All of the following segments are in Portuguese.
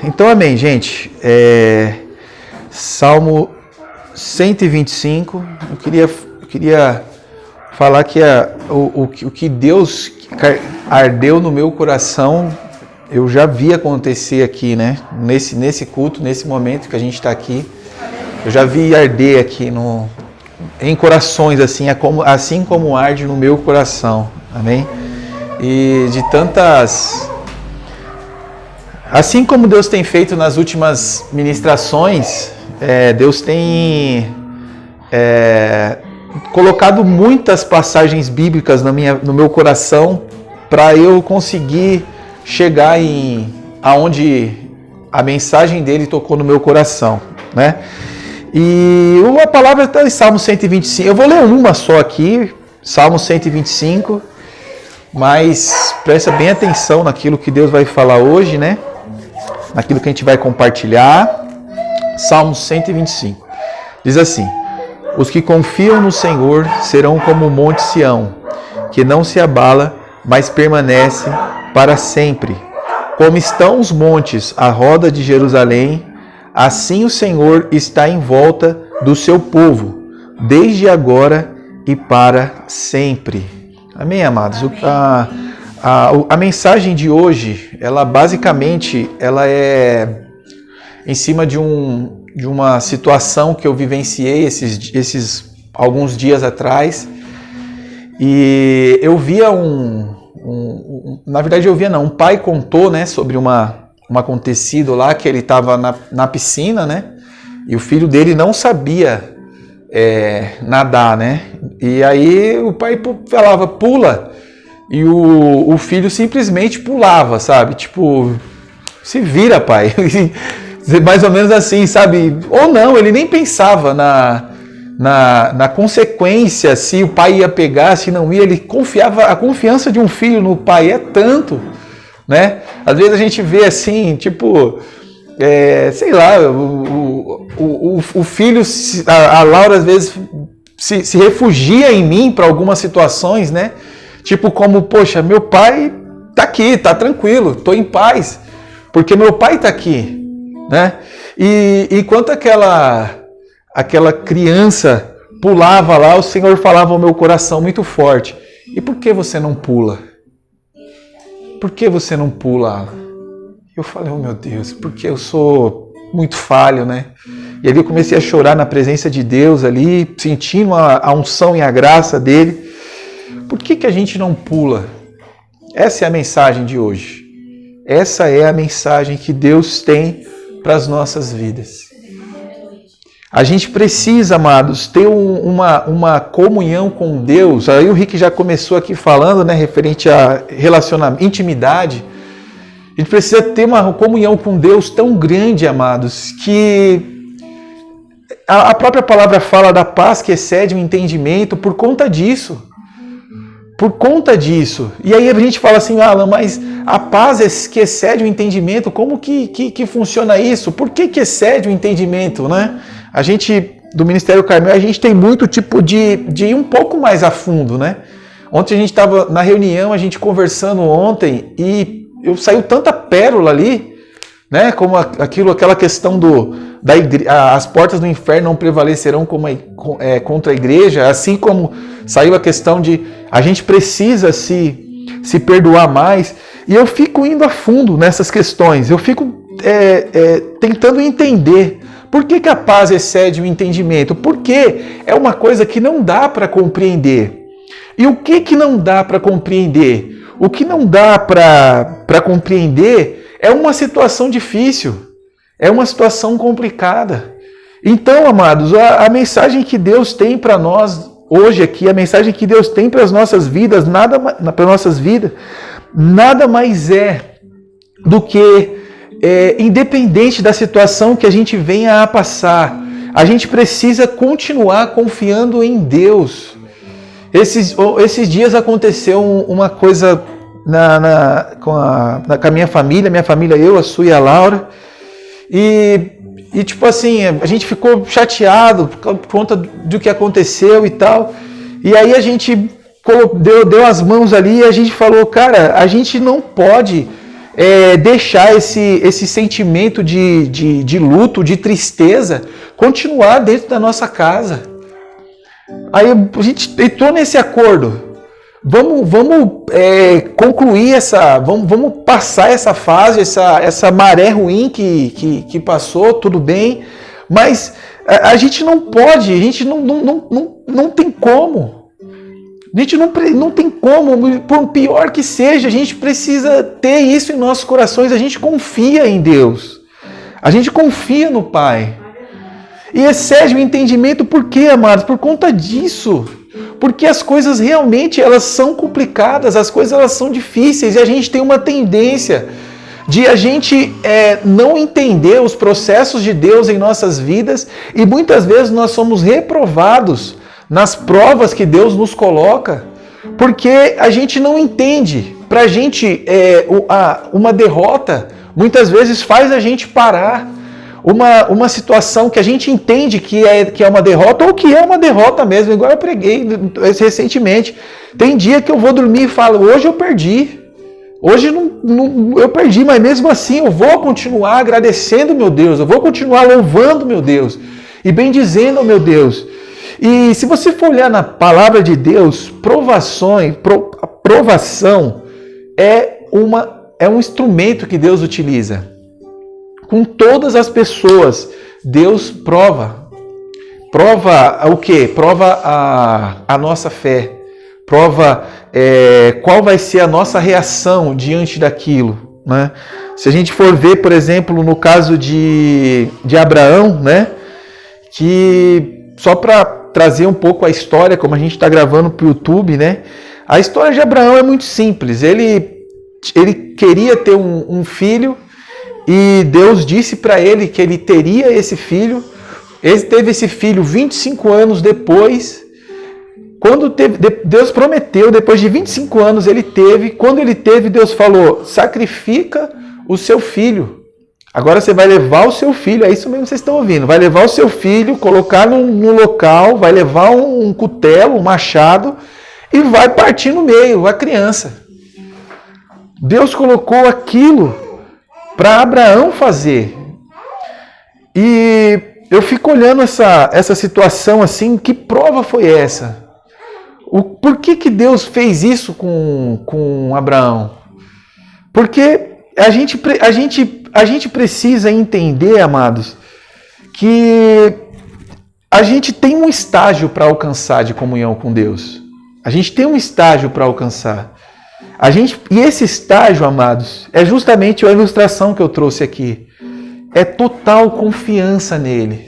Então, amém, gente. Salmo 125. Eu queria falar que o que Deus ardeu no meu coração, eu já vi acontecer aqui, né? Nesse culto, nesse momento que a gente está aqui. Eu já vi arder aqui em corações, assim como arde no meu coração. Amém? E de tantas... Assim como Deus tem feito nas últimas ministrações, Deus tem colocado muitas passagens bíblicas no meu coração para eu conseguir chegar aonde a mensagem dele tocou no meu coração, né? E uma palavra está em Salmo 125. Eu vou ler uma só aqui, Salmo 125, mas presta bem atenção naquilo que Deus vai falar hoje, né? Naquilo que a gente vai compartilhar. Salmo 125. Diz assim: os que confiam no Senhor serão como o monte Sião, que não se abala, mas permanece para sempre. Como estão os montes à roda de Jerusalém, assim o Senhor está em volta do seu povo, desde agora e para sempre. Amém, amados? A mensagem de hoje, ela basicamente, ela é em cima de uma situação que eu vivenciei esses alguns dias atrás. E eu via um pai contou, né, sobre um acontecido lá, que ele estava na piscina, né, e o filho dele não sabia nadar, né, e aí o pai falava, pula, e o filho simplesmente pulava, sabe, tipo, se vira, pai, mais ou menos assim, sabe, ou não, ele nem pensava na consequência, se o pai ia pegar, se não ia, ele confiava, a confiança de um filho no pai é tanto, né? Às vezes a gente vê assim, tipo, sei lá, o filho, a Laura às vezes se refugia em mim para algumas situações, né? Tipo como, poxa, meu pai tá aqui, tá tranquilo, tô em paz, porque meu pai tá aqui, né? E enquanto aquela criança pulava lá, o Senhor falava ao meu coração muito forte: e por que você não pula? Por que você não pula, Alan? Eu falei, oh meu Deus, porque eu sou muito falho, né? E ali eu comecei a chorar na presença de Deus ali, sentindo a unção e a graça dele. Por que a gente não pula? Essa é a mensagem de hoje. Essa é a mensagem que Deus tem para as nossas vidas. A gente precisa, amados, ter uma comunhão com Deus. Aí o Rick já começou aqui falando, né, referente a relacionamento, intimidade. A gente precisa ter uma comunhão com Deus tão grande, amados, que a própria palavra fala da paz que excede o entendimento por conta disso. Por conta disso. E aí a gente fala assim, Alan, mas a paz que excede o entendimento, como que funciona isso? Por que excede o entendimento, né? A gente, do Ministério Carmel, a gente tem muito tipo de ir um pouco mais a fundo, né? Ontem a gente estava na reunião, a gente conversando ontem, e eu saiu tanta pérola ali, né? Como aquela questão as portas do inferno não prevalecerão contra a igreja, assim como saiu a questão de a gente precisa se perdoar mais, e eu fico indo a fundo nessas questões, eu fico tentando entender por que a paz excede o entendimento, porque é uma coisa que não dá para compreender. E o que não dá para compreender? O que não dá para compreender é uma situação difícil, é uma situação complicada. Então, amados, a mensagem que Deus tem para nós hoje aqui, a mensagem que Deus tem para as nossas vidas, nada mais é do que, independente da situação que a gente venha a passar, a gente precisa continuar confiando em Deus. Esses dias aconteceu uma coisa com a minha família, eu, a Su e a Laura, e tipo assim, a gente ficou chateado por conta do que aconteceu e tal, e aí a gente deu as mãos ali e a gente falou, cara, a gente não pode deixar esse sentimento de luto, de tristeza, continuar dentro da nossa casa. Aí a gente entrou nesse acordo. Vamos concluir vamos passar essa fase, essa maré ruim que passou, tudo bem, mas a gente não pode, a gente não tem como. A gente não tem como, por pior que seja, a gente precisa ter isso em nossos corações, a gente confia em Deus, a gente confia no Pai. E excede o entendimento, por quê, amados? Por conta disso. Porque as coisas realmente elas são complicadas, as coisas elas são difíceis e a gente tem uma tendência de a gente não entender os processos de Deus em nossas vidas e muitas vezes nós somos reprovados nas provas que Deus nos coloca porque a gente não entende. Para a gente, uma derrota muitas vezes faz a gente parar. Uma situação que a gente entende que é uma derrota ou que é uma derrota mesmo, igual eu preguei recentemente. Tem dia que eu vou dormir e falo, hoje eu perdi. Hoje eu perdi, mas mesmo assim eu vou continuar agradecendo meu Deus, eu vou continuar louvando meu Deus e bendizendo ao meu Deus. E se você for olhar na palavra de Deus, provação é um instrumento que Deus utiliza. Com todas as pessoas, Deus prova. Prova o quê? Prova a nossa fé. Prova qual vai ser a nossa reação diante daquilo. Né? Se a gente for ver, por exemplo, no caso de Abraão, né? Que só para trazer um pouco a história, como a gente está gravando para o YouTube, né? A história de Abraão é muito simples. Ele queria ter um filho, e Deus disse para ele que ele teria esse filho. Ele teve esse filho 25 anos depois. Deus prometeu, depois de 25 anos ele teve. Quando ele teve, Deus falou, sacrifica o seu filho. Agora você vai levar o seu filho, é isso mesmo que vocês estão ouvindo. Vai levar o seu filho, colocar no local, vai levar um cutelo, um machado e vai partir no meio, a criança. Deus colocou aquilo para Abraão fazer. E eu fico olhando essa situação assim, que prova foi essa? Por que Deus fez isso com Abraão? Porque a gente precisa entender, amados, que a gente tem um estágio para alcançar de comunhão com Deus. A gente tem um estágio para alcançar. E esse estágio, amados, é justamente a ilustração que eu trouxe aqui. É total confiança nele.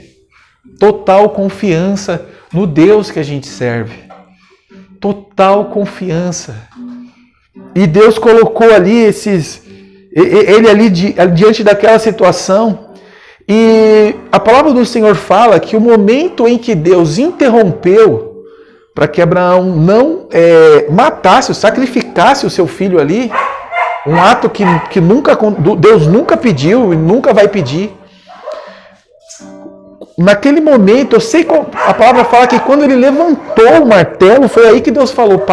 Total confiança no Deus que a gente serve. Total confiança. E Deus colocou ali ele ali diante daquela situação. E a palavra do Senhor fala que o momento em que Deus interrompeu para que Abraão não matasse, sacrificasse o seu filho ali, um ato que Deus nunca pediu e nunca vai pedir. Naquele momento, eu sei que a palavra fala que quando ele levantou o martelo, foi aí que Deus falou,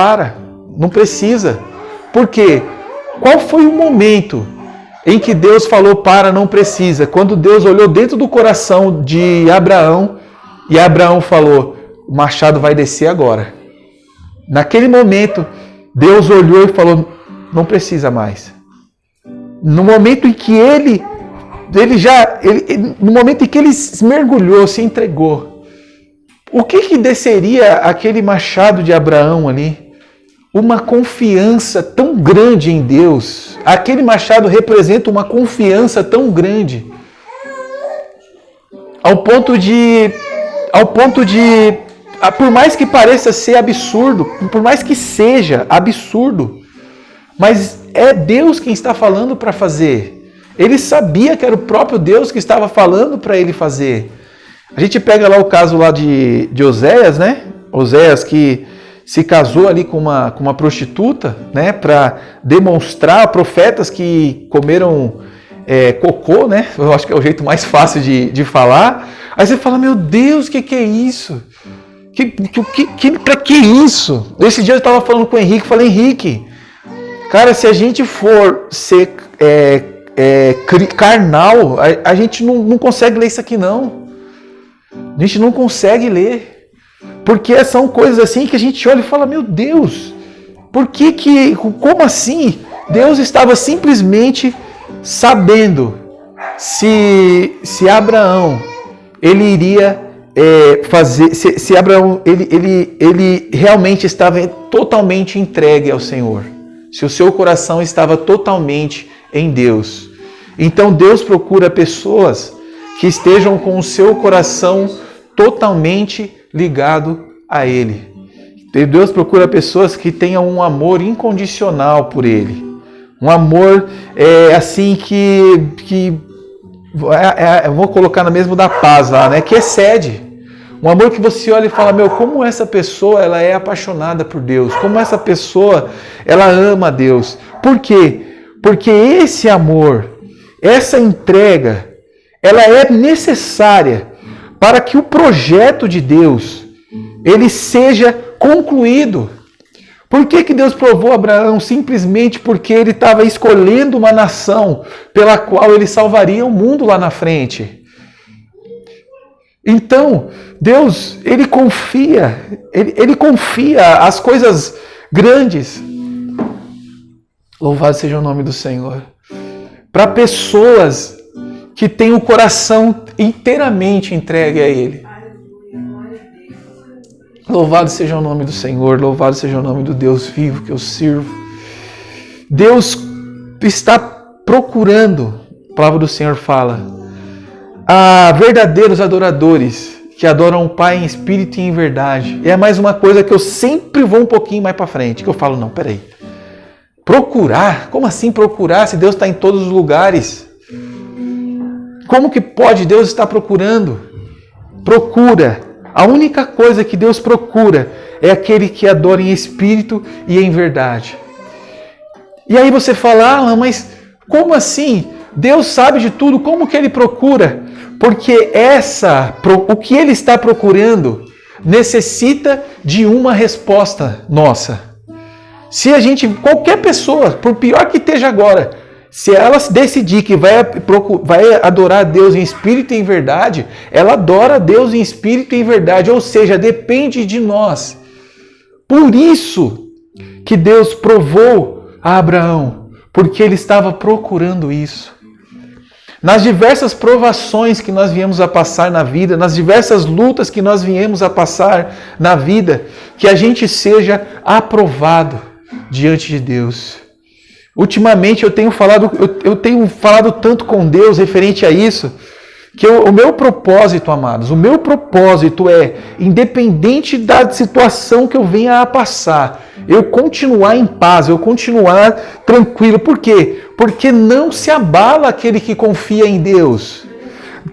não precisa. Por quê? Qual foi o momento em que Deus falou, não precisa? Quando Deus olhou dentro do coração de Abraão e Abraão falou, o machado vai descer agora. Naquele momento, Deus olhou e falou, não precisa mais. No momento em que no momento em que ele mergulhou, se entregou, o que desceria aquele machado de Abraão ali? Uma confiança tão grande em Deus. Aquele machado representa uma confiança tão grande, ao ponto de por mais que pareça ser absurdo, por mais que seja absurdo, mas é Deus quem está falando para fazer. Ele sabia que era o próprio Deus que estava falando para ele fazer. A gente pega lá o caso lá de Oséias, né? Oséias que se casou ali com uma prostituta, né? Para demonstrar profetas que comeram cocô, né? Eu acho que é o jeito mais fácil de falar. Aí você fala, meu Deus, o que é isso? Para que isso? Esse dia eu estava falando com o Henrique, falei, Henrique, cara, se a gente for ser carnal, a gente não consegue ler isso aqui não. A gente não consegue ler. Porque são coisas assim que a gente olha e fala, meu Deus, como assim? Deus estava simplesmente sabendo se Abraão ele iria fazer, se Abraão ele realmente estava totalmente entregue ao Senhor, se o seu coração estava totalmente em Deus. Então Deus procura pessoas que estejam com o seu coração totalmente ligado a Ele. Deus procura pessoas que tenham um amor incondicional por Ele. Um amor assim que eu vou colocar no mesmo da paz lá, né? Que excede. Um amor que você olha e fala, meu, como essa pessoa ela é apaixonada por Deus. Como essa pessoa ela ama a Deus. Por quê? Porque esse amor, essa entrega, ela é necessária para que o projeto de Deus ele seja concluído. Por que Deus provou Abraão? Simplesmente porque ele estava escolhendo uma nação pela qual ele salvaria o mundo lá na frente. Então, Deus, ele confia as coisas grandes. Louvado seja o nome do Senhor. Para pessoas que têm o coração inteiramente entregue a Ele. Louvado seja o nome do Senhor, louvado seja o nome do Deus vivo que eu sirvo. Deus está procurando, a palavra do Senhor fala, a verdadeiros adoradores que adoram o Pai em espírito e em verdade. E é mais uma coisa que eu sempre vou um pouquinho mais para frente, que eu falo, não, peraí. Procurar? Como assim procurar se Deus está em todos os lugares? Como que pode Deus estar procurando? Procura. A única coisa que Deus procura é aquele que adora em espírito e em verdade. E aí você fala, mas como assim? Deus sabe de tudo, como que Ele procura? Porque o que Ele está procurando necessita de uma resposta nossa. Se qualquer pessoa, por pior que esteja agora, se ela decidir que vai adorar a Deus em espírito e em verdade, ela adora a Deus em espírito e em verdade, ou seja, depende de nós. Por isso que Deus provou a Abraão, porque ele estava procurando isso. Nas diversas provações que nós viemos a passar na vida, nas diversas lutas que nós viemos a passar na vida, que a gente seja aprovado diante de Deus. Ultimamente eu tenho falado tanto com Deus referente a isso, que o meu propósito, amados, o meu propósito é, independente da situação que eu venha a passar, eu continuar em paz, eu continuar tranquilo. Por quê? Porque não se abala aquele que confia em Deus.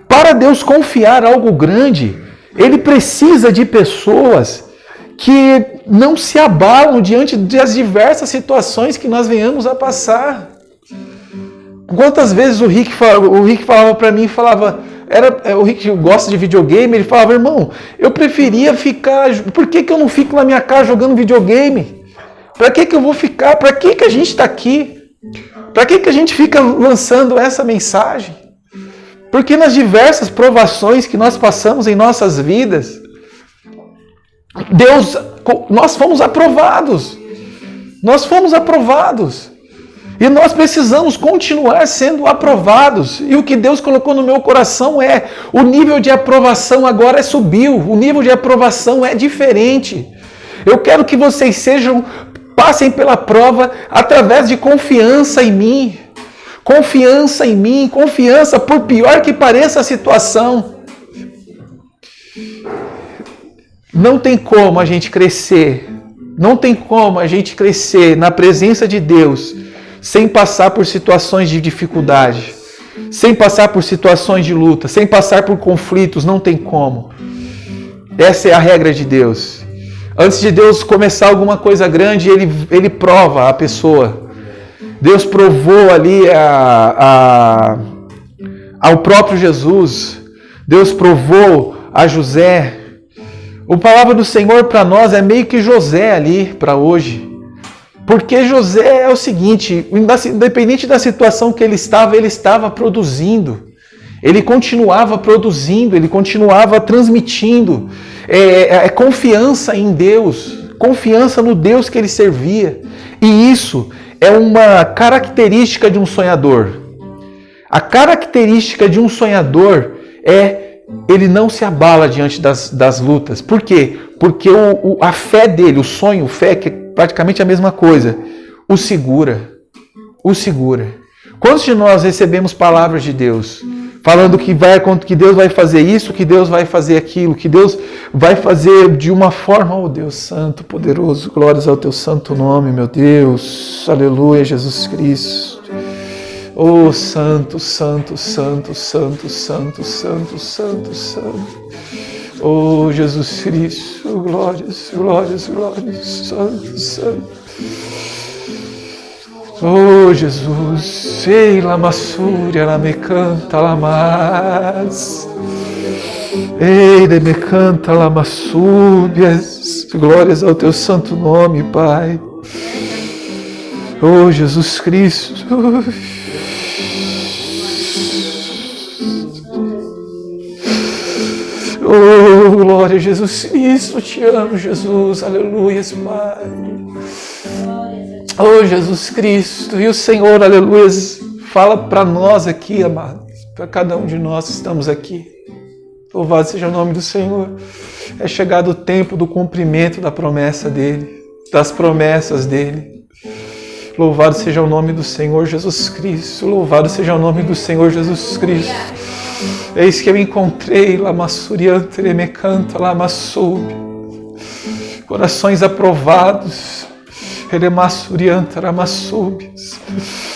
Para Deus confiar algo grande, Ele precisa de pessoas que não se abalam diante das diversas situações que nós venhamos a passar. Quantas vezes o Rick falava para mim, o Rick gosta de videogame, ele falava, irmão, eu preferia ficar, por que eu não fico na minha casa jogando videogame? Para que eu vou ficar? Para que a gente está aqui? Para que a gente fica lançando essa mensagem? Porque nas diversas provações que nós passamos em nossas vidas, nós fomos aprovados. Nós fomos aprovados. E nós precisamos continuar sendo aprovados. E o que Deus colocou no meu coração o nível de aprovação agora subiu. O nível de aprovação é diferente. Eu quero que vocês passem pela prova através de confiança em mim. Confiança em mim, confiança por pior que pareça a situação. Não tem como a gente crescer, não tem como a gente crescer na presença de Deus sem passar por situações de dificuldade, sem passar por situações de luta, sem passar por conflitos, não tem como. Essa é a regra de Deus. Antes de Deus começar alguma coisa grande, Ele prova a pessoa. Deus provou ali ao próprio Jesus, Deus provou a José. A palavra do Senhor para nós é meio que José ali, para hoje. Porque José é o seguinte, independente da situação que ele estava produzindo. Ele continuava produzindo, ele continuava transmitindo confiança em Deus, confiança no Deus que ele servia. E isso é uma característica de um sonhador. A característica de um sonhador ele não se abala diante das lutas. Por quê? Porque a fé dele, o sonho, fé, que é praticamente a mesma coisa, o segura. Quantos de nós recebemos palavras de Deus falando que Deus vai fazer isso, que Deus vai fazer aquilo, que Deus vai fazer de uma forma, oh Deus santo, poderoso, glórias ao teu santo nome, meu Deus, aleluia, Jesus Cristo. Oh santo, santo, santo, santo, santo, santo, santo, santo. Oh Jesus Cristo, glórias, glórias, glórias, santo, santo. Oh Jesus, ei lamassúria, la me canta, lamas. Ei, de me canta, lamassúbias. Glórias ao teu santo nome, Pai. Oh Jesus Cristo. Oh, glória a Jesus Cristo, te amo, Jesus, aleluia, Pai. Oh, Jesus Cristo, e o Senhor, aleluia, fala para nós aqui, amados, para cada um de nós que estamos aqui. Louvado seja o nome do Senhor. É chegado o tempo do cumprimento da promessa dEle, das promessas dEle. Louvado seja o nome do Senhor Jesus Cristo, louvado seja o nome do Senhor Jesus Cristo. Eis que eu encontrei, lamassuriante, me canta, lamassube, corações aprovados, Eremassurianta, Lamassúbias,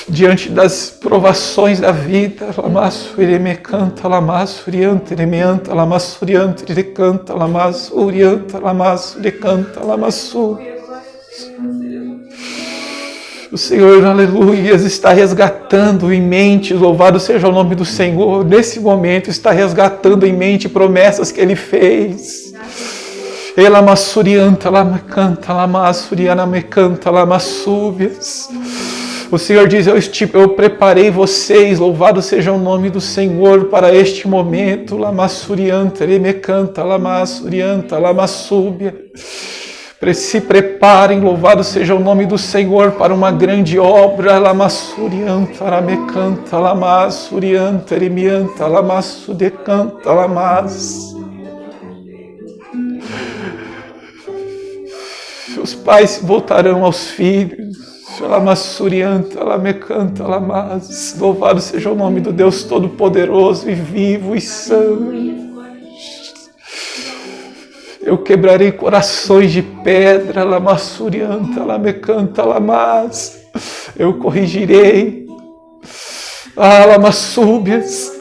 diante das provações da vida, Lamassuri, me canta, Lamassurianta, Remeanta, Lamassurianta, ele canta, Lamassurianta, Lamassuri, canta, Lamassúbias. O Senhor, aleluia, está resgatando em mente, louvado seja o nome do Senhor, nesse momento está resgatando em mente promessas que Ele fez. Ela massurianta, ela me canta, ela massuriana me canta, ela massúbias. O Senhor diz, eu preparei vocês, louvado seja o nome do Senhor para este momento. La massurianta, ele me canta, la massurianta, la massúbia. Se preparem, louvado seja o nome do Senhor para uma grande obra. La massurianta, ela me canta, la massurianta, ele me anta, la massudecanta, la mas. Os pais voltarão aos filhos. Ela massurianta, ela me canta, ela mas. Louvado seja o nome do Deus Todo-Poderoso e vivo e santo. Eu quebrarei corações de pedra, ela massurianta, ela me canta, ela mas. Eu corrigirei. Ela massúbias,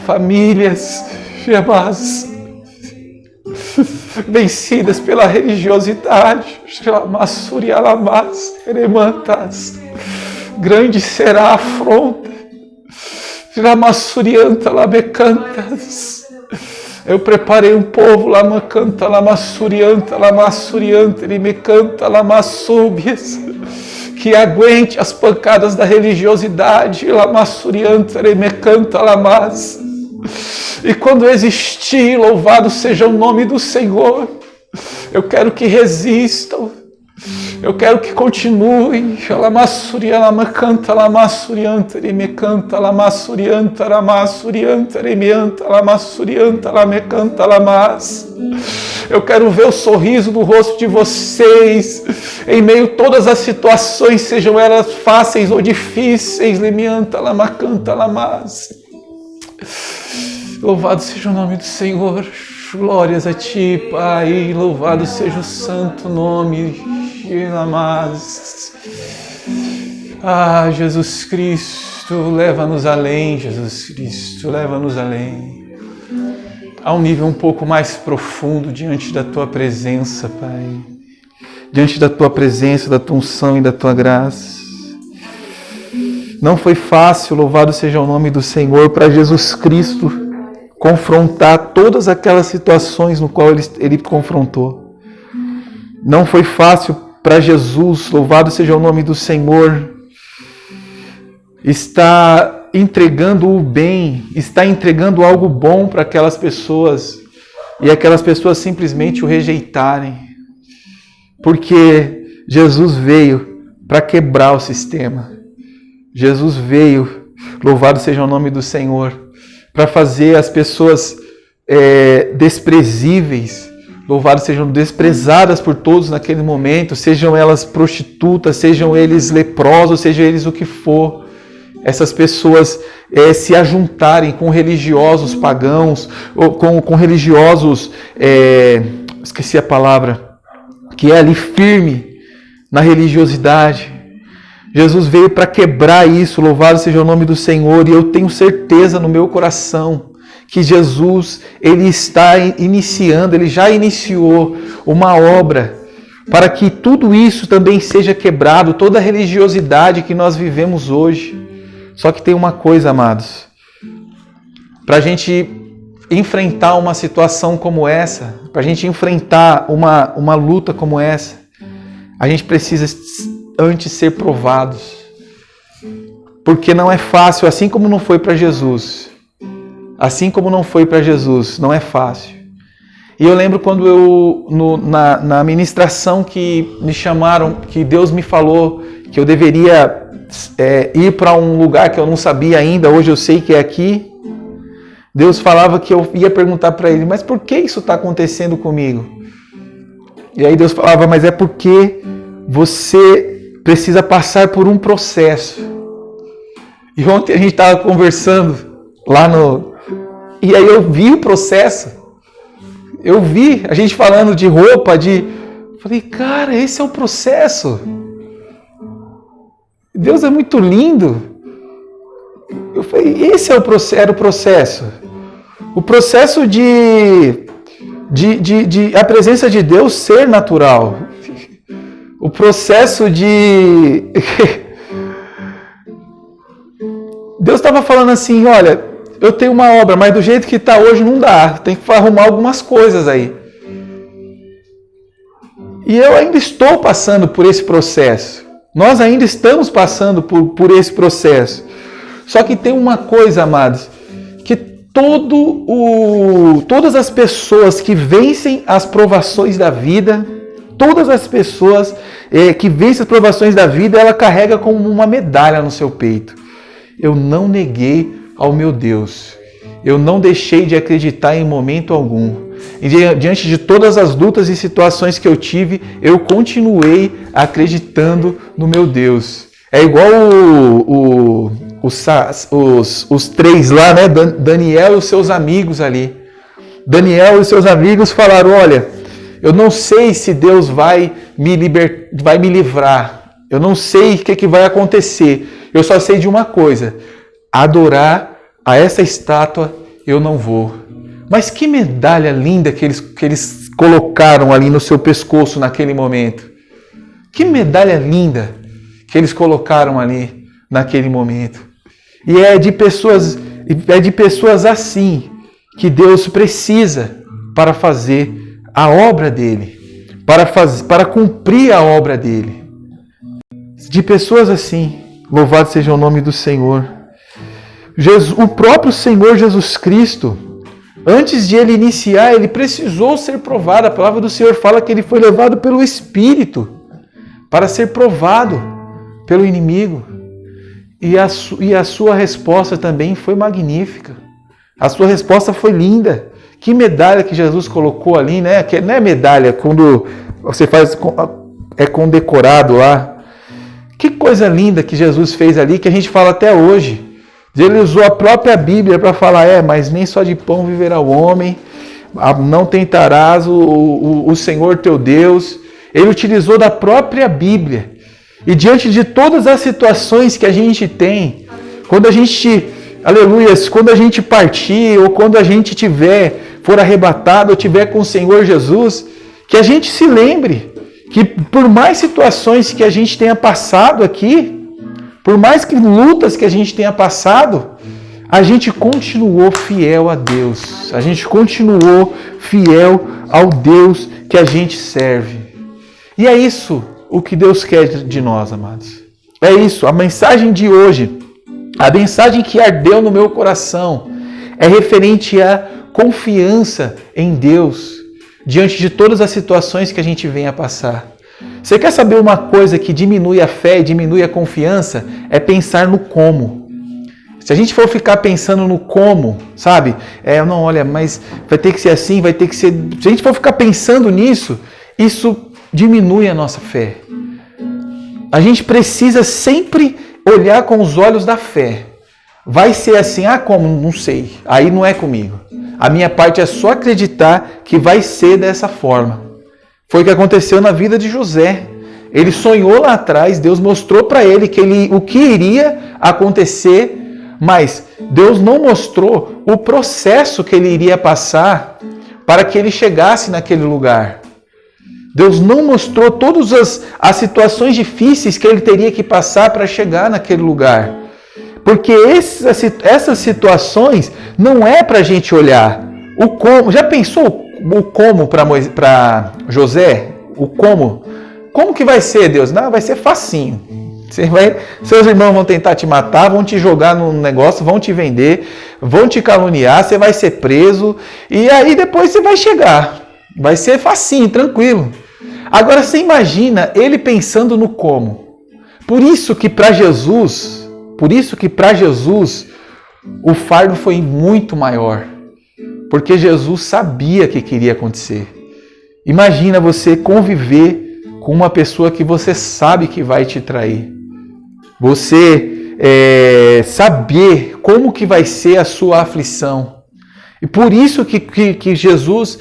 famílias, mas vencidas pela religiosidade, grande será a afronta, eu preparei um povo, ele me canta, que aguente as pancadas da religiosidade, ele me canta, e quando existir, louvado seja o nome do Senhor, eu quero que resistam, eu quero que continuem. Ela canta, ele me canta, eu quero ver o sorriso no rosto de vocês, em meio a todas as situações, sejam elas fáceis ou difíceis. Louvado seja o nome do Senhor, glórias a Ti, Pai, louvado seja o santo nome de Namaz. Ah, Jesus Cristo, leva-nos além, Jesus Cristo, leva-nos além, a um nível um pouco mais profundo diante da Tua presença, Pai, diante da Tua presença, da Tua unção e da Tua graça. Não foi fácil, louvado seja o nome do Senhor, para Jesus Cristo confrontar todas aquelas situações no qual ele confrontou. Não foi fácil para Jesus, louvado seja o nome do Senhor, está entregando o bem, está entregando algo bom para aquelas pessoas, e aquelas pessoas simplesmente o rejeitarem, porque Jesus veio para quebrar o sistema. Jesus veio, louvado seja o nome do Senhor, para fazer as pessoas desprezíveis, louvado sejam desprezadas por todos naquele momento, sejam elas prostitutas, sejam eles leprosos, sejam eles o que for. Essas pessoas se ajuntarem com religiosos pagãos, ou com religiosos, esqueci a palavra, que é ali firme na religiosidade. Jesus veio para quebrar isso, louvado seja o nome do Senhor, e eu tenho certeza no meu coração que Jesus, ele está iniciando, ele já iniciou uma obra para que tudo isso também seja quebrado, toda a religiosidade que nós vivemos hoje. Só que tem uma coisa, amados, para a gente enfrentar uma situação como essa, para a gente enfrentar uma luta como essa, a gente precisa antes ser provados. Porque não é fácil, assim como não foi para Jesus. Assim como não foi para Jesus, não é fácil. E eu lembro quando na ministração que me chamaram, que Deus me falou que eu deveria ir para um lugar que eu não sabia ainda, hoje eu sei que é aqui. Deus falava que eu ia perguntar para ele, mas por que isso está acontecendo comigo? E aí Deus falava, mas é porque você precisa passar por um processo. E ontem a gente estava conversando lá e aí eu vi o processo. Eu vi a gente falando de roupa, falei, cara, esse é o processo. Deus é muito lindo. Eu falei, esse era o processo. O processo de a presença de Deus ser natural. O processo de... Deus estava falando assim, olha, eu tenho uma obra, mas do jeito que está hoje não dá. Tem que arrumar algumas coisas aí. E eu ainda estou passando por esse processo. Nós ainda estamos passando por esse processo. Só que tem uma coisa, amados, que todas as pessoas que vencem as provações da vida, todas as pessoas que vencem as provações da vida, ela carrega como uma medalha no seu peito. Eu não neguei ao meu Deus. Eu não deixei de acreditar em momento algum. E diante de todas as lutas e situações que eu tive, eu continuei acreditando no meu Deus. É igual os três lá, né? Daniel e os seus amigos ali. Daniel e os seus amigos falaram, olha, eu não sei se Deus vai me livrar. Eu não sei o que vai acontecer. Eu só sei de uma coisa. Adorar a essa estátua eu não vou. Mas que medalha linda que eles colocaram ali no seu pescoço naquele momento. Que medalha linda que eles colocaram ali naquele momento. E é de pessoas assim que Deus precisa para fazer a obra dele, para cumprir a obra dele. De pessoas assim, louvado seja o nome do Senhor. O próprio Senhor Jesus Cristo, antes de ele iniciar, ele precisou ser provado. A palavra do Senhor fala que ele foi levado pelo Espírito para ser provado pelo inimigo. E a sua resposta também foi magnífica. A sua resposta foi linda. Que medalha que Jesus colocou ali, né? Que não é medalha quando você é condecorado lá. Que coisa linda que Jesus fez ali, que a gente fala até hoje. Ele usou a própria Bíblia para falar, mas nem só de pão viverá o homem, não tentarás o Senhor teu Deus. Ele utilizou da própria Bíblia. E diante de todas as situações que a gente tem, quando a gente, aleluias, quando a gente partir, ou quando a gente for arrebatado, ou tiver com o Senhor Jesus, que a gente se lembre que por mais situações que a gente tenha passado aqui, por mais que lutas que a gente tenha passado, a gente continuou fiel a Deus. A gente continuou fiel ao Deus que a gente serve. E é isso o que Deus quer de nós, amados. É isso, a mensagem de hoje, a mensagem que ardeu no meu coração, é referente à confiança em Deus, diante de todas as situações que a gente vem a passar. Você quer saber uma coisa que diminui a fé e diminui a confiança? É pensar no como. Se a gente for ficar pensando no como, sabe? Não, olha, mas vai ter que ser assim, vai ter que ser... Se a gente for ficar pensando nisso, isso diminui a nossa fé. A gente precisa sempre olhar com os olhos da fé. Vai ser assim, como? Não sei. Aí não é comigo. A minha parte é só acreditar que vai ser dessa forma. Foi o que aconteceu na vida de José. Ele sonhou lá atrás, Deus mostrou para ele o que iria acontecer, mas Deus não mostrou o processo que ele iria passar para que ele chegasse naquele lugar. Deus não mostrou todas as situações difíceis que ele teria que passar para chegar naquele lugar. Porque essas situações não é para a gente olhar. O como. Já pensou o como para José? O como? Como que vai ser, Deus? Não, vai ser facinho. Seus irmãos vão tentar te matar, vão te jogar no negócio, vão te vender, vão te caluniar, você vai ser preso e aí depois você vai chegar. Vai ser facinho, tranquilo. Agora você imagina ele pensando no como. Por isso que para Jesus o fardo foi muito maior. Porque Jesus sabia o que queria acontecer. Imagina você conviver com uma pessoa que você sabe que vai te trair. Você saber como que vai ser a sua aflição. E por isso que Jesus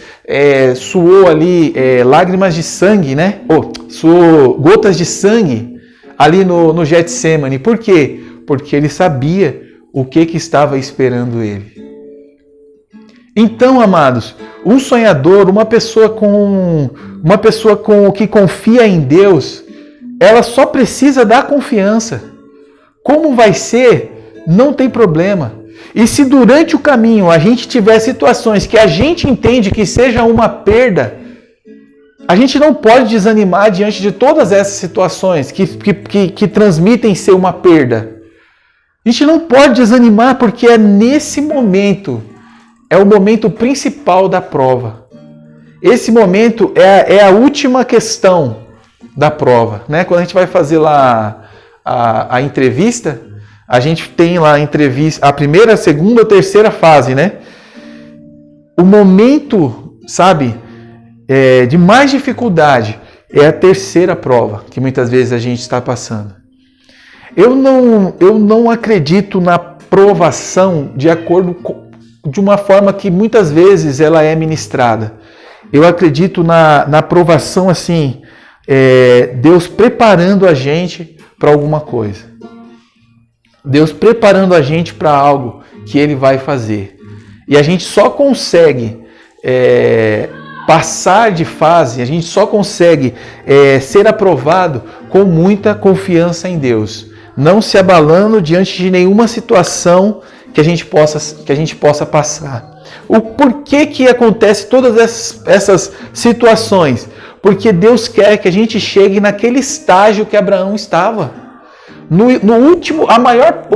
suou ali lágrimas de sangue, né? Suou gotas de sangue ali no Getsemane. Por quê? Porque ele sabia o que estava esperando ele. Então, amados, um sonhador, uma pessoa que confia em Deus, ela só precisa da confiança. Como vai ser, não tem problema. E se durante o caminho a gente tiver situações que a gente entende que seja uma perda, a gente não pode desanimar diante de todas essas situações que transmitem ser uma perda. A gente não pode desanimar porque é nesse momento, é o momento principal da prova. Esse momento é a última questão da prova, né? Quando a gente vai fazer lá a entrevista, a gente tem lá a entrevista, a primeira, a segunda, a terceira fase, né? O momento, sabe, de mais dificuldade é a terceira prova, que muitas vezes a gente está passando. Eu não acredito na provação de uma forma que muitas vezes ela é ministrada. Eu acredito na provação assim, Deus preparando a gente para alguma coisa. Deus preparando a gente para algo que Ele vai fazer. E a gente só consegue passar de fase, a gente só consegue ser aprovado com muita confiança em Deus. Não se abalando diante de nenhuma situação que a gente possa passar. O porquê que acontece todas essas situações? Porque Deus quer que a gente chegue naquele estágio que Abraão estava. No último,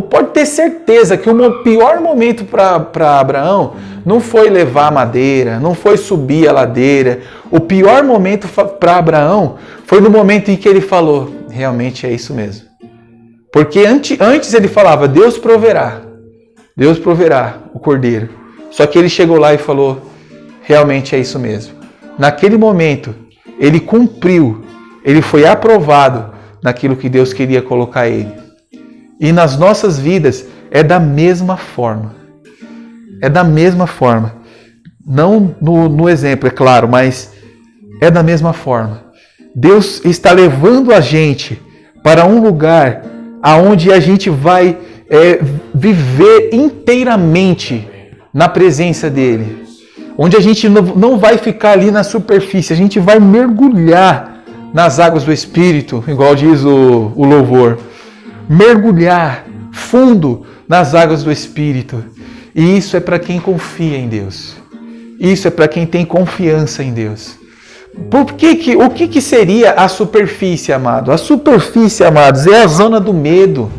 pode ter certeza que o pior momento para Abraão não foi levar madeira, não foi subir a ladeira. O pior momento para Abraão foi no momento em que ele falou, realmente é isso mesmo. Porque antes ele falava, Deus proverá o cordeiro. Só que ele chegou lá e falou, realmente é isso mesmo. Naquele momento, ele cumpriu, ele foi aprovado naquilo que Deus queria colocar ele. E nas nossas vidas é da mesma forma. É da mesma forma. Não no exemplo, é claro, mas é da mesma forma. Deus está levando a gente para um lugar aonde a gente vai viver inteiramente na presença dele. Onde a gente não vai ficar ali na superfície, a gente vai mergulhar nas águas do Espírito, igual diz o louvor. Mergulhar fundo nas águas do Espírito. E isso é para quem confia em Deus. Isso é para quem tem confiança em Deus. O que seria a superfície, amado? A superfície, amados, é a zona do medo,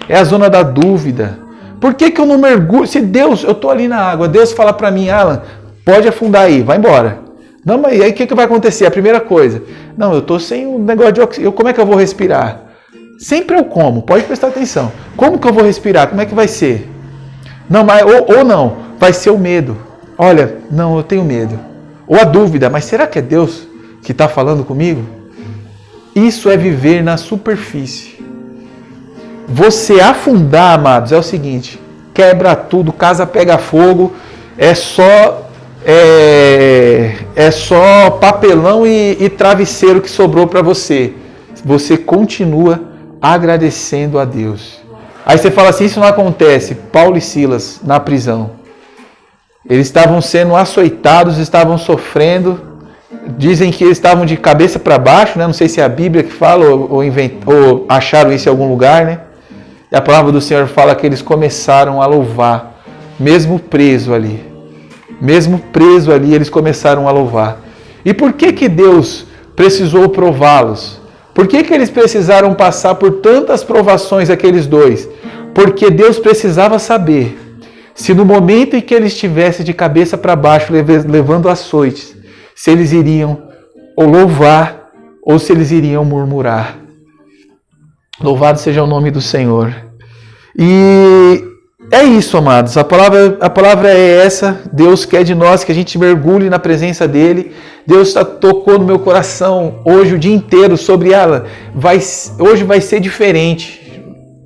é a zona da dúvida. Por que eu não mergulho? Se Deus, eu estou ali na água, Deus fala para mim, Alan, pode afundar aí, vai embora. Não, mas aí o que vai acontecer? A primeira coisa, não, eu estou sem um negócio de oxigênio, como é que eu vou respirar? Sempre eu como, pode prestar atenção. Como que eu vou respirar? Como é que vai ser? Não, mas, ou não, vai ser o medo. Olha, não, eu tenho medo. Ou a dúvida, mas será que é Deus que está falando comigo? Isso é viver na superfície. Você afundar, amados, é o seguinte, quebra tudo, casa pega fogo, é só papelão e travesseiro que sobrou para você. Você continua agradecendo a Deus. Aí você fala assim, isso não acontece. Paulo e Silas na prisão. Eles estavam sendo açoitados, estavam sofrendo. Dizem que eles estavam de cabeça para baixo, né? Não sei se é a Bíblia que fala ou acharam isso em algum lugar, né? E a palavra do Senhor fala que eles começaram a louvar, mesmo preso ali. Mesmo preso ali, eles começaram a louvar. E por que Deus precisou prová-los? Por que eles precisaram passar por tantas provações, aqueles dois? Porque Deus precisava saber se no momento em que eles estivessem de cabeça para baixo, levando açoites, se eles iriam ou louvar ou se eles iriam murmurar. Louvado seja o nome do Senhor. E é isso, amados. A palavra é essa. Deus quer de nós que a gente mergulhe na presença dEle. Deus tocou no meu coração hoje o dia inteiro sobre ela. Hoje vai ser diferente.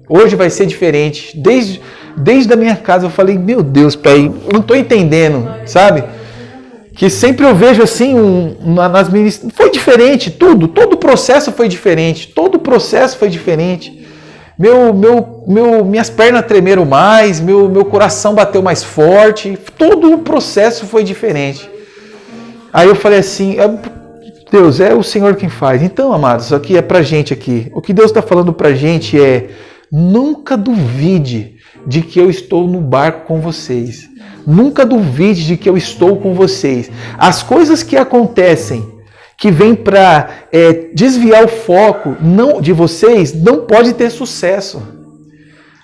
Hoje vai ser diferente. Desde a minha casa eu falei, meu Deus, Pai, não estou entendendo, sabe? Que sempre eu vejo assim, nas ministras, foi diferente, todo o processo foi diferente, todo o processo foi diferente. Minhas pernas tremeram mais, meu coração bateu mais forte, todo o processo foi diferente. Aí eu falei assim, Deus, é o Senhor quem faz. Então, amados, isso aqui é pra gente aqui. O que Deus está falando pra gente é, nunca duvide de que eu estou no barco com vocês. Nunca duvide de que eu estou com vocês. As coisas que acontecem, que vêm para desviar o foco de vocês, não pode ter sucesso.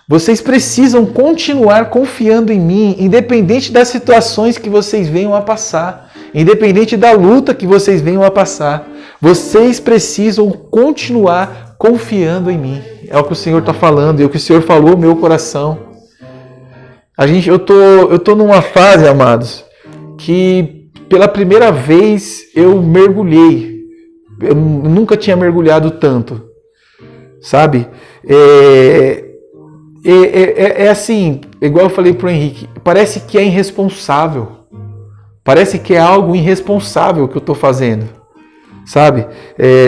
Vocês precisam continuar confiando em mim, independente das situações que vocês venham a passar, independente da luta que vocês venham a passar. Vocês precisam continuar confiando em mim. É o que o Senhor está falando, é o que o Senhor falou no meu coração. Eu tô numa fase, amados, que pela primeira vez eu mergulhei. Eu nunca tinha mergulhado tanto, sabe? É assim, igual eu falei pro Henrique, parece que é irresponsável. Parece que é algo irresponsável que eu tô fazendo, sabe?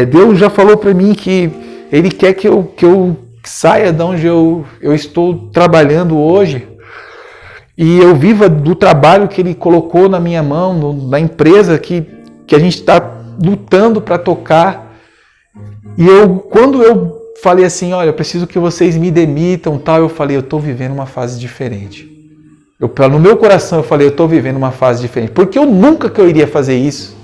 Deus já falou para mim que Ele quer que eu saia de onde eu estou trabalhando hoje. E eu viva do trabalho que Ele colocou na minha mão, na empresa que a gente está lutando para tocar. E quando eu falei assim, olha, eu preciso que vocês me demitam, tal, eu falei, eu estou vivendo uma fase diferente. No meu coração eu falei, eu estou vivendo uma fase diferente. Porque eu nunca que eu iria fazer isso.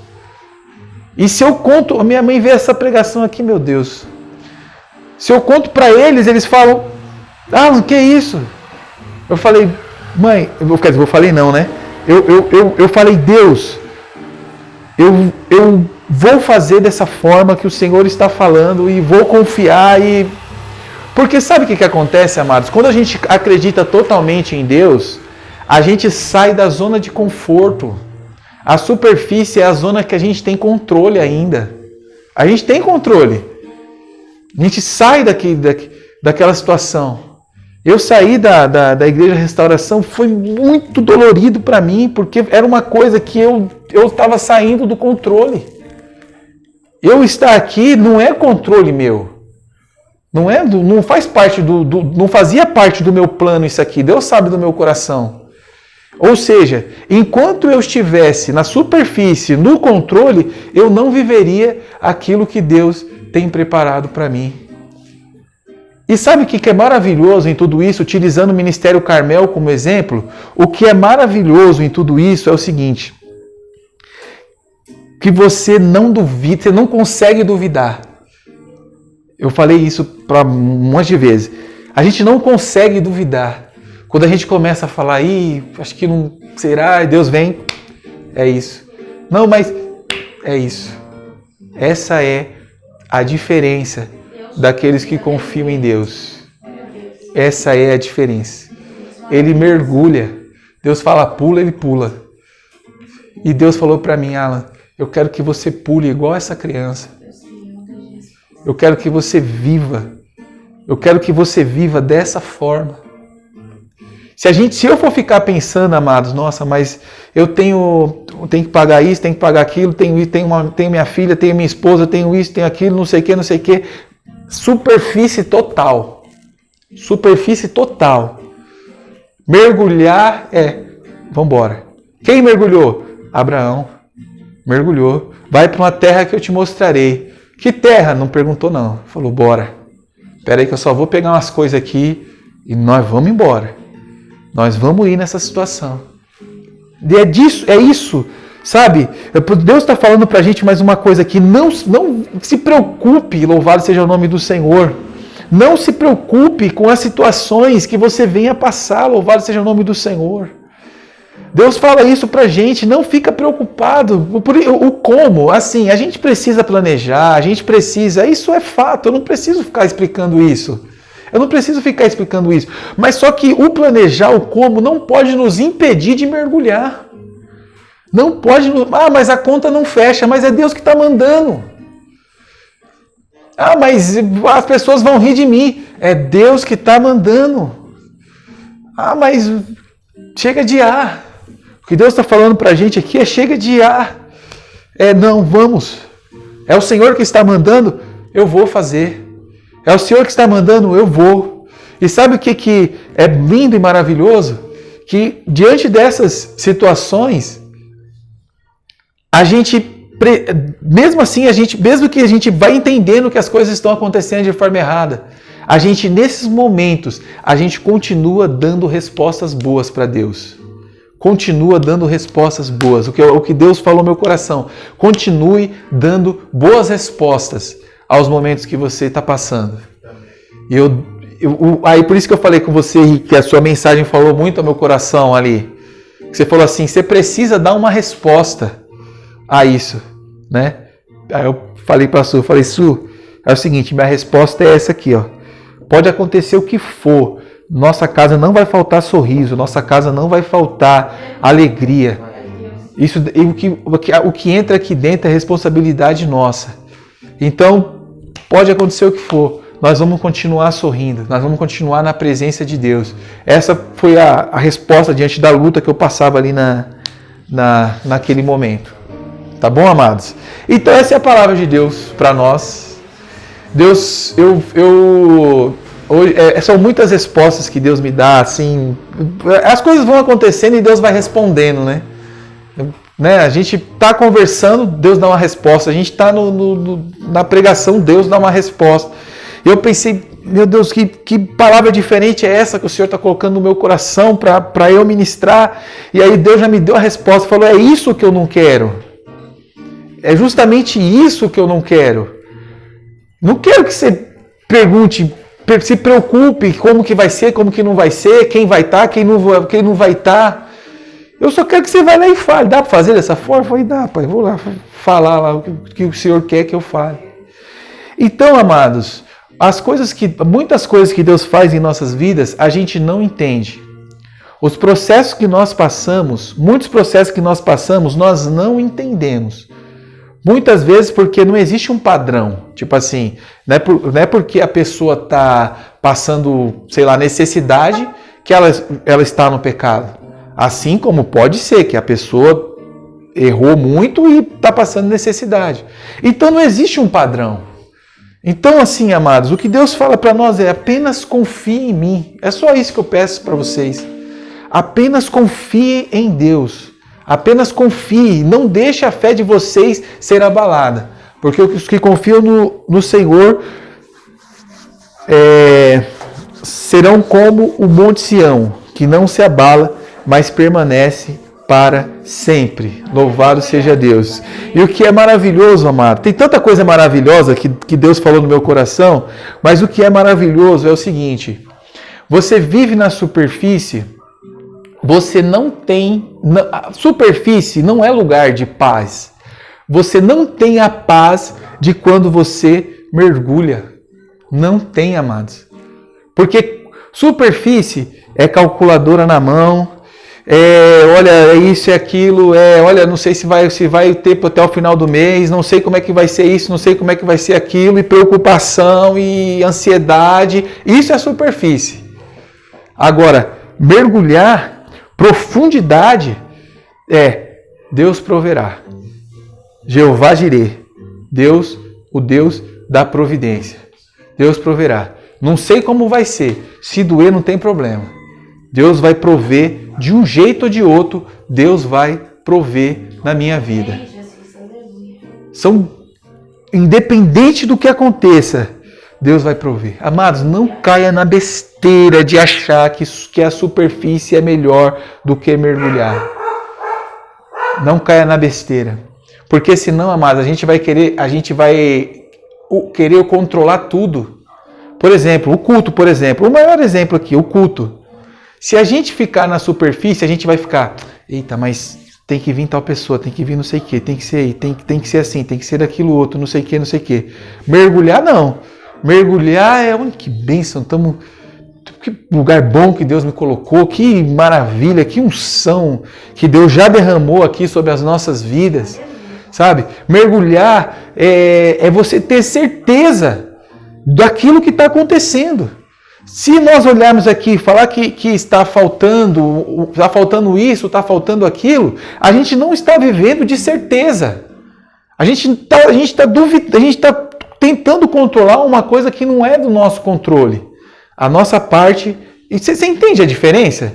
E se eu conto, a minha mãe vê essa pregação aqui, meu Deus. Se eu conto para eles, eles falam, o que é isso? Eu falei, mãe, eu falei não, né? Eu falei, Deus, eu vou fazer dessa forma que o Senhor está falando e vou confiar. Porque sabe o que acontece, amados? Quando a gente acredita totalmente em Deus, a gente sai da zona de conforto. A superfície é a zona que a gente tem controle ainda. A gente tem controle. A gente sai daquela situação. Eu saí da Igreja Restauração, foi muito dolorido para mim, porque era uma coisa que eu estava saindo do controle. Eu estar aqui não é controle meu. Não faz parte não fazia parte do meu plano isso aqui. Deus sabe do meu coração. Ou seja, enquanto eu estivesse na superfície, no controle, eu não viveria aquilo que Deus tem preparado para mim. E sabe o que é maravilhoso em tudo isso, utilizando o Ministério Carmel como exemplo? O que é maravilhoso em tudo isso é o seguinte. que você não duvida, você não consegue duvidar. Eu falei isso para um monte de vezes. A gente não consegue duvidar. Quando a gente começa a falar, acho que não será, e Deus vem, é isso. Não, mas é isso. Essa é a diferença daqueles que confiam em Deus. Essa é a diferença. Ele mergulha. Deus fala, pula, ele pula. E Deus falou para mim, Alan, eu quero que você pule igual essa criança. Eu quero que você viva. Eu quero que você viva dessa forma. Se eu for ficar pensando, amados, nossa, mas eu tenho que pagar isso, tenho que pagar aquilo, tenho minha filha, tenho minha esposa, tenho isso, tenho aquilo, não sei o que. Superfície total. Superfície total. Mergulhar vamos embora. Quem mergulhou? Abraão. Mergulhou. Vai para uma terra que eu te mostrarei. Que terra? Não perguntou não. Falou, bora. Espera aí que eu só vou pegar umas coisas aqui e nós vamos embora. Nós vamos ir nessa situação. E é isso, sabe? Deus está falando para a gente mais uma coisa aqui. Não se preocupe, louvado seja o nome do Senhor. Não se preocupe com as situações que você venha passar, louvado seja o nome do Senhor. Deus fala isso pra gente, não fica preocupado. O como, assim, a gente precisa planejar, isso é fato, eu não preciso ficar explicando isso. Mas só que o planejar, o como, não pode nos impedir de mergulhar. Não pode, mas a conta não fecha, mas é Deus que está mandando. Mas as pessoas vão rir de mim. É Deus que está mandando. Mas chega de ar. O que Deus está falando para a gente aqui é chega de ar. Não, vamos. É o Senhor que está mandando, eu vou fazer. É o Senhor que está mandando, eu vou. E sabe o que é lindo e maravilhoso? Que diante dessas situações, a gente, mesmo assim, mesmo que a gente vai entendendo que as coisas estão acontecendo de forma errada, a gente, nesses momentos, a gente continua dando respostas boas para Deus. Continua dando respostas boas. O que Deus falou no meu coração. Continue dando boas respostas aos momentos que você está passando. Aí por isso que eu falei com você que a sua mensagem falou muito ao meu coração ali. Você falou assim, você precisa dar uma resposta a isso, né? Aí eu falei para a Su, Su, é o seguinte, minha resposta é essa aqui, ó. Pode acontecer o que for, nossa casa não vai faltar sorriso, nossa casa não vai faltar alegria. O que entra aqui dentro é responsabilidade nossa. Então, pode acontecer o que for, nós vamos continuar sorrindo, nós vamos continuar na presença de Deus. Essa foi a resposta diante da luta que eu passava ali naquele momento. Tá bom, amados? Então essa é a palavra de Deus para nós. Deus, são muitas respostas que Deus me dá, assim, as coisas vão acontecendo e Deus vai respondendo, né? A gente está conversando, Deus dá uma resposta. A gente está na pregação, Deus dá uma resposta. E eu pensei, meu Deus, que palavra diferente é essa que o Senhor está colocando no meu coração para eu ministrar? E aí Deus já me deu a resposta, falou, é isso que eu não quero. É justamente isso que eu não quero. Não quero que você pergunte, se preocupe como que vai ser, como que não vai ser, quem vai estar, quem não vai estar. Eu só quero que você vá lá e fale. Dá para fazer dessa forma? Eu falei, dá, pai. Vou lá falar lá o que o Senhor quer que eu fale. Então, amados, muitas coisas que Deus faz em nossas vidas, a gente não entende. Os processos que nós passamos, muitos processos que nós passamos, nós não entendemos. Muitas vezes porque não existe um padrão. Tipo assim, não é porque a pessoa está passando, sei lá, necessidade que ela está no pecado. Assim como pode ser que a pessoa errou muito e está passando necessidade. Então não existe um padrão. Então assim, amados, o que Deus fala para nós é apenas confie em mim. É só isso que eu peço para vocês. Apenas confie em Deus. Apenas confie, não deixe a fé de vocês ser abalada. Porque os que confiam no Senhor serão como o Monte Sião, que não se abala, mas permanece para sempre. Louvado seja Deus. E o que é maravilhoso, amado, tem tanta coisa maravilhosa que Deus falou no meu coração, mas o que é maravilhoso é o seguinte: você vive na superfície, você não tem... A superfície não é lugar de paz. Você não tem a paz de quando você mergulha. Não tem, amados. Porque superfície é calculadora na mão, olha, é isso e aquilo, olha, não sei se vai ter até o final do mês, não sei como é que vai ser isso, não sei como é que vai ser aquilo, e preocupação e ansiedade. Isso é superfície. Agora, mergulhar, profundidade, Deus proverá. Jeová Jirê, Deus, o Deus da providência. Deus proverá. Não sei como vai ser. Se doer, não tem problema. Deus vai prover de um jeito ou de outro. Deus vai prover na minha vida. Independente do que aconteça, Deus vai prover. Amados, não caia na besteira de achar que a superfície é melhor do que mergulhar. Não caia na besteira. Porque senão, amados, a gente vai querer controlar tudo. Por exemplo, o culto, por exemplo. O maior exemplo aqui, o culto. Se a gente ficar na superfície, a gente vai ficar, eita, mas tem que vir tal pessoa, tem que vir não sei o que, tem que ser aí, tem que ser assim, tem que ser daquilo outro, não sei o que, não sei o que. Mergulhar, não. Mergulhar que bênção, que lugar bom que Deus me colocou, que maravilha, que unção que Deus já derramou aqui sobre as nossas vidas. Sabe? Mergulhar é você ter certeza daquilo que está acontecendo. Se nós olharmos aqui e falar que está faltando isso, está faltando aquilo, a gente não está vivendo de certeza. A gente está tentando controlar uma coisa que não é do nosso controle. A nossa parte... Você entende a diferença?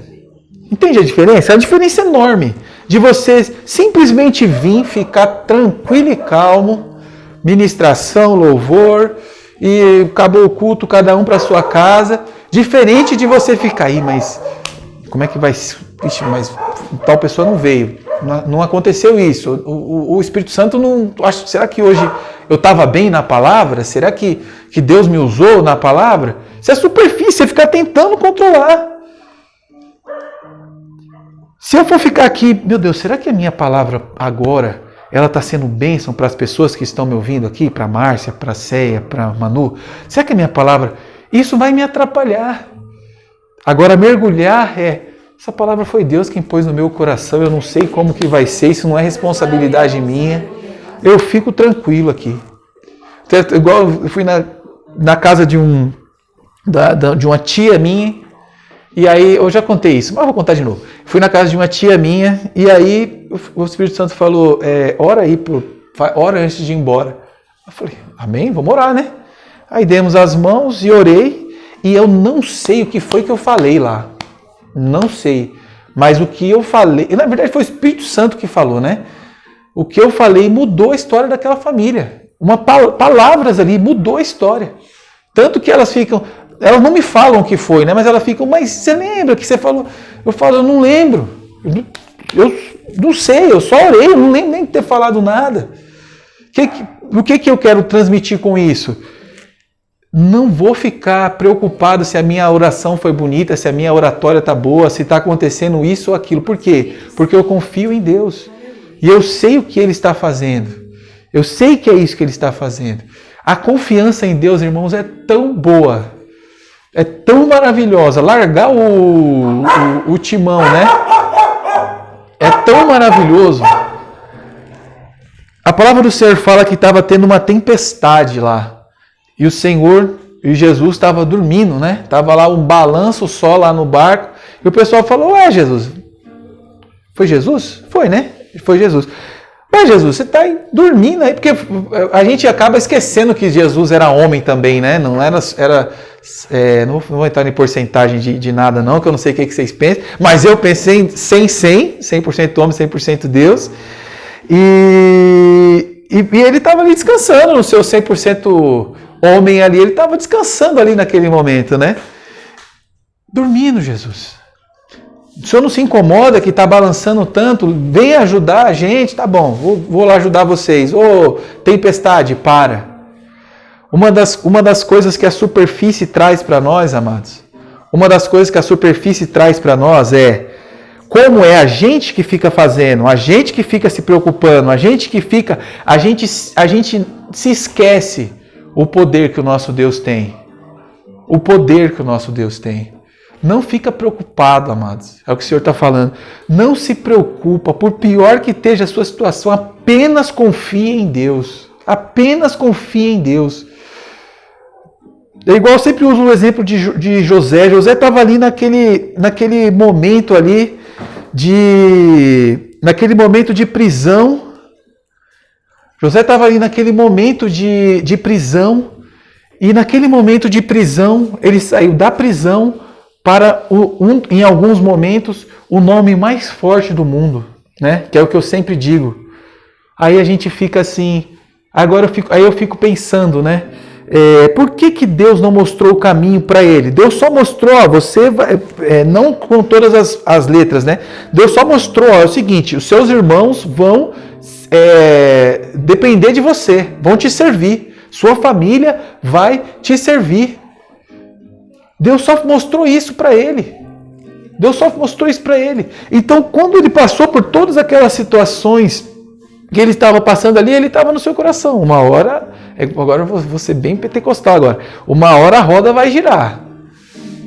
Entende a diferença? A diferença é enorme. De você simplesmente vir, ficar tranquilo e calmo, ministração, louvor, e acabou o culto, cada um para sua casa, diferente de você ficar aí, mas como é que vai... Ixi, mas tal pessoa não veio, não aconteceu isso, o Espírito Santo não... Será que hoje eu estava bem na palavra? Será que Deus me usou na palavra? Isso é superfície, você ficar tentando controlar. Se eu for ficar aqui, meu Deus, será que a minha palavra agora, ela está sendo bênção para as pessoas que estão me ouvindo aqui? Para a Márcia, para a Céia, para a Manu? Será que a minha palavra, isso vai me atrapalhar? Agora, mergulhar essa palavra foi Deus quem pôs no meu coração, eu não sei como que vai ser, isso não é responsabilidade minha. Eu fico tranquilo aqui. Igual eu fui na casa de uma tia minha, e aí, eu já contei isso, mas vou contar de novo. Fui na casa de uma tia minha, e aí o Espírito Santo falou, ora aí, ora antes de ir embora. Eu falei, amém, vamos orar, né? Aí demos as mãos e orei, e eu não sei o que foi que eu falei lá. Não sei. Mas o que eu falei, na verdade foi o Espírito Santo que falou, né? O que eu falei mudou a história daquela família. Palavras ali mudou a história. Tanto que elas não me falam o que foi, né? Mas elas ficam, mas você lembra que você falou? Eu falo, eu não lembro. Eu não sei, eu só orei, eu não lembro nem de ter falado nada. O que eu quero transmitir com isso? Não vou ficar preocupado se a minha oração foi bonita, se a minha oratória está boa, se está acontecendo isso ou aquilo. Por quê? Porque eu confio em Deus. E eu sei o que Ele está fazendo. Eu sei que é isso que Ele está fazendo. A confiança em Deus, irmãos, é tão boa. É tão maravilhosa. Largar o timão, né? É tão maravilhoso. A palavra do Senhor fala que estava tendo uma tempestade lá. E o Senhor e Jesus estavam dormindo, né? Estava lá um balanço só lá no barco. E o pessoal falou, ué, Jesus. Foi Jesus? Foi, né? Foi Jesus. Ué, Jesus, você está dormindo aí? Porque a gente acaba esquecendo que Jesus era homem também, né? Não era não vou entrar em porcentagem de nada não, que eu não sei o que vocês pensam. Mas eu pensei em 100% homem, 100% Deus. E ele estava ali descansando no seu 100% homem ali, ele estava descansando ali naquele momento, né? Dormindo, Jesus. O senhor não se incomoda que está balançando tanto? Venha ajudar a gente, tá bom, vou lá ajudar vocês. Ô, tempestade, para. Uma das coisas que a superfície traz para nós, amados, uma das coisas que a superfície traz para nós é como é a gente que fica fazendo, a gente que fica se preocupando, a gente se esquece o poder que o nosso Deus tem. O poder que o nosso Deus tem. Não fica preocupado, amados. É o que o Senhor está falando. Não se preocupa, por pior que esteja a sua situação, apenas confie em Deus. Apenas confie em Deus. É igual eu sempre uso o exemplo de José. José estava ali naquele momento ali naquele momento de prisão. José estava ali naquele momento de prisão. E naquele momento de prisão, ele saiu da prisão para, em alguns momentos, o nome mais forte do mundo, né? Que é o que eu sempre digo. Aí a gente fica assim, aí eu fico pensando, né? Por que Deus não mostrou o caminho para ele? Deus só mostrou, você vai, não com todas as letras, né? Deus só mostrou, é o seguinte, os seus irmãos vão depender de você, vão te servir, sua família vai te servir. Deus só mostrou isso para ele. Deus só mostrou isso para ele. Então, quando ele passou por todas aquelas situações que ele estava passando ali, ele estava no seu coração. Uma hora, agora eu vou ser bem pentecostal agora. Uma hora a roda vai girar.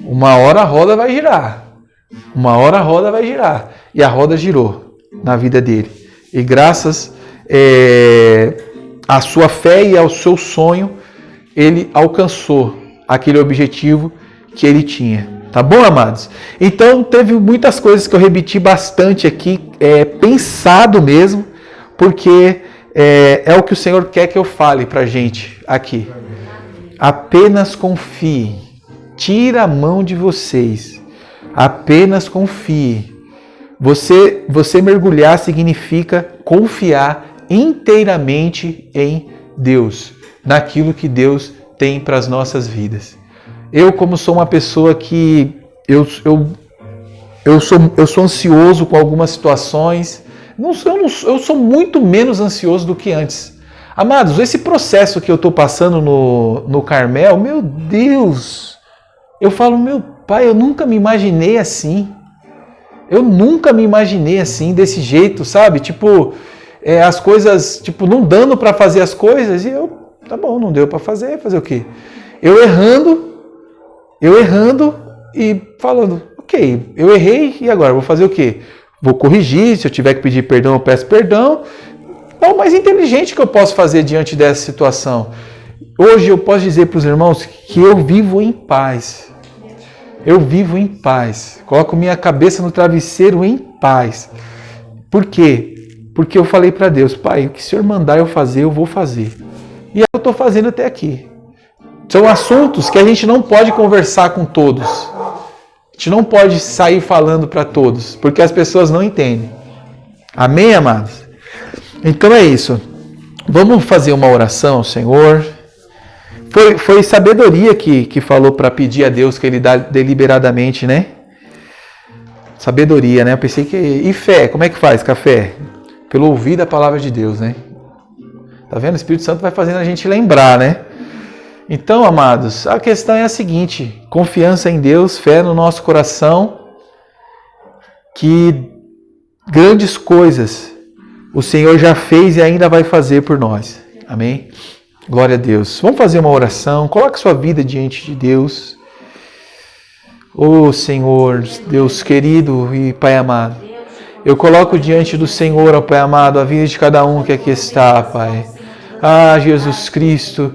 Uma hora a roda vai girar. Uma hora a roda vai girar. E a roda girou na vida dele. E graças à sua fé e ao seu sonho, ele alcançou aquele objetivo que ele tinha. Tá bom, amados? Então, teve muitas coisas que eu repeti bastante aqui, pensado mesmo, porque é o que o Senhor quer que eu fale pra gente aqui. Apenas confie. Tira a mão de vocês. Apenas confie. Você mergulhar significa confiar inteiramente em Deus, naquilo que Deus tem para as nossas vidas. Eu, como sou uma pessoa que eu sou ansioso com algumas situações, eu sou muito menos ansioso do que antes. Amados, esse processo que eu estou passando no Carmel, meu Deus, eu falo, meu Pai, eu nunca me imaginei assim. Eu nunca me imaginei assim, desse jeito, sabe? Tipo, as coisas, tipo, não dando para fazer as coisas, e tá bom, não deu para fazer o quê? Eu errando e falando, ok, eu errei, e agora? Vou fazer o quê? Vou corrigir, se eu tiver que pedir perdão, eu peço perdão. É o mais inteligente que eu posso fazer diante dessa situação. Hoje eu posso dizer para os irmãos que eu vivo em paz. Eu vivo em paz. Coloco minha cabeça no travesseiro em paz. Por quê? Porque eu falei para Deus, Pai, o que o Senhor mandar eu fazer, eu vou fazer. E eu estou fazendo até aqui. São assuntos que a gente não pode conversar com todos. A gente não pode sair falando para todos, porque as pessoas não entendem. Amém, amados? Então é isso. Vamos fazer uma oração ao Senhor. Foi sabedoria que falou para pedir a Deus que Ele dá deliberadamente, né? Sabedoria, né? Eu pensei que... E fé? Como é que faz com a fé? Pelo ouvir da palavra de Deus, né? Tá vendo? O Espírito Santo vai fazendo a gente lembrar, né? Então, amados, a questão é a seguinte: confiança em Deus, fé no nosso coração, que grandes coisas o Senhor já fez e ainda vai fazer por nós. Amém? Glória a Deus. Vamos fazer uma oração. Coloque sua vida diante de Deus. Ô Senhor, Deus querido e Pai amado, eu coloco diante do Senhor, ó Pai amado, a vida de cada um que aqui está, Pai. Ah, Jesus Cristo,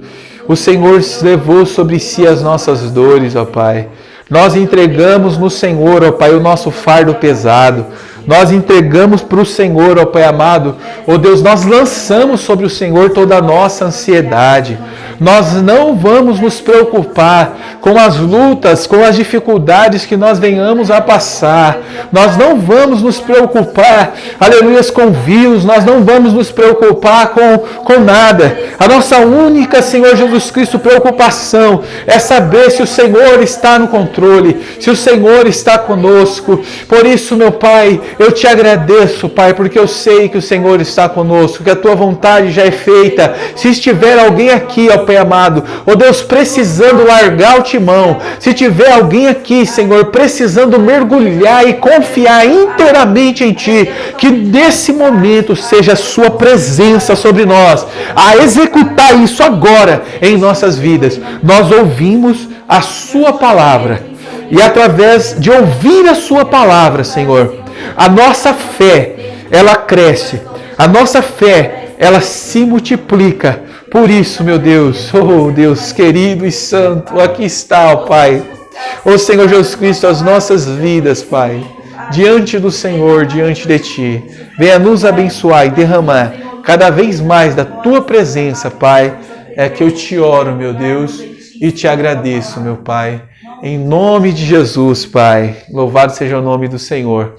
o Senhor levou sobre si as nossas dores, ó Pai. Nós entregamos no Senhor, ó Pai, o nosso fardo pesado. nós entregamos para o Senhor, ó Pai amado. Ó Deus, nós lançamos sobre o Senhor toda a nossa ansiedade. Nós não vamos nos preocupar com as lutas, com as dificuldades que nós venhamos a passar. Nós não vamos nos preocupar, aleluia, com vírus. Nós não vamos nos preocupar com nada. A nossa única, Senhor Jesus Cristo, preocupação é saber se o Senhor está no controle, se o Senhor está conosco. Por isso, meu Pai, eu te agradeço, Pai, porque eu sei que o Senhor está conosco, que a tua vontade já é feita. Se estiver alguém aqui, ó Pai amado, ó Deus, precisando largar o timão, se tiver alguém aqui, Senhor, precisando mergulhar e confiar inteiramente em Ti, que nesse momento seja a Sua presença sobre nós, a executar isso agora em nossas vidas. Nós ouvimos a Sua palavra e através de ouvir a Sua palavra, Senhor, a nossa fé, ela cresce, a nossa fé, ela se multiplica. Por isso, meu Deus, oh Deus querido e santo, aqui está, ó Pai, ó Senhor Jesus Cristo, as nossas vidas, Pai, diante do Senhor, diante de Ti. Venha nos abençoar e derramar cada vez mais da Tua presença, Pai. É que eu te oro, meu Deus, e te agradeço, meu Pai. Em nome de Jesus, Pai. Louvado seja o nome do Senhor.